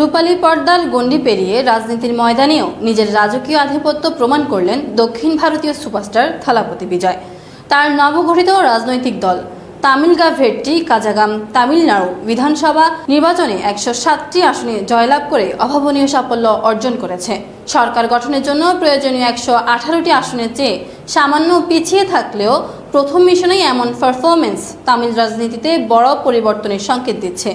রূপালী পর্দার গণ্ডি পেরিয়ে রাজনীতির ময়দানেও নিজের রাজকীয় আধিপত্য প্রমাণ করলেন দক্ষিণ ভারতীয় সুপারস্টার থালাপতি বিজয়। তার নবগঠিত রাজনৈতিক দল তামিলগাভেট্টি কাজাগাম তামিলনাড়ু বিধানসভা নির্বাচনে 107টি আসনে জয়লাভ করে অভাবনীয় সাফল্য অর্জন করেছে। সরকার গঠনের জন্য প্রয়োজনীয় 118টি আসনের চেয়ে সামান্য পিছিয়ে থাকলেও প্রথম মিশনেই এমন পারফরমেন্স তামিল রাজনীতিতে বড় পরিবর্তনের সংকেত দিচ্ছে।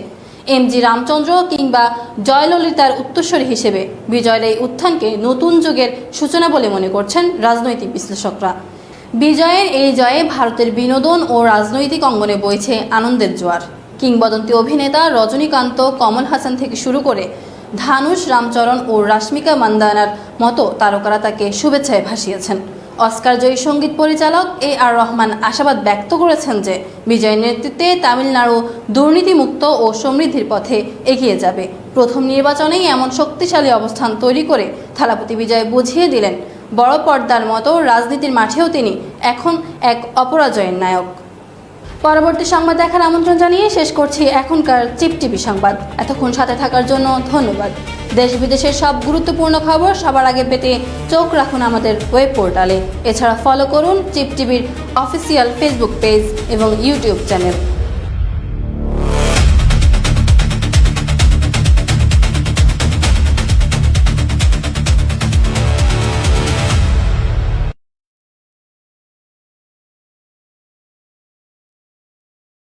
এমজি রামচন্দ্র কিংবা জয়ললিতার উত্তরসূরি হিসেবে বিজয়ের এই উত্থানকে নতুন যুগের সূচনা বলে মনে করছেন রাজনৈতিক বিশ্লেষকরা। বিজয়ের এই জয়ে ভারতের বিনোদন ও রাজনৈতিক অঙ্গনে বইছে আনন্দের জোয়ার। কিংবদন্তি অভিনেতা রজনীকান্ত, কমল হাসান থেকে শুরু করে ধানুষ, রামচরণ ও রাশ্মিকা মান্দানার মতো তারকারা তাকে শুভেচ্ছায় ভাসিয়েছেন। অস্কার জয়ী সঙ্গীত পরিচালক AR রহমান আশাবাদ ব্যক্ত করেছেন যে বিজয়ের নেতৃত্বে তামিলনাড়ু দুর্নীতিমুক্ত ও সমৃদ্ধির পথে এগিয়ে যাবে। প্রথম নির্বাচনেই এমন শক্তিশালী অবস্থান তৈরি করে থালাপতি বিজয় বুঝিয়ে দিলেন, বড় পর্দার মতো রাজনীতির মাঠেও তিনি এখন এক অপরাজয়ের নায়ক। পরবর্তী সংবাদ দেখার আমন্ত্রণ জানিয়ে শেষ করছি এখনকার চিপ টিভি সংবাদ। এতক্ষণ সাথে থাকার জন্য ধন্যবাদ। দেশ বিদেশের সব গুরুত্বপূর্ণ খবর সবার আগে পেতে চোখ রাখুন আমাদের ওয়েব পোর্টালে। এছাড়া ফলো করুন চিপ টিভির অফিসিয়াল ফেসবুক পেজ এবং ইউটিউব চ্যানেল।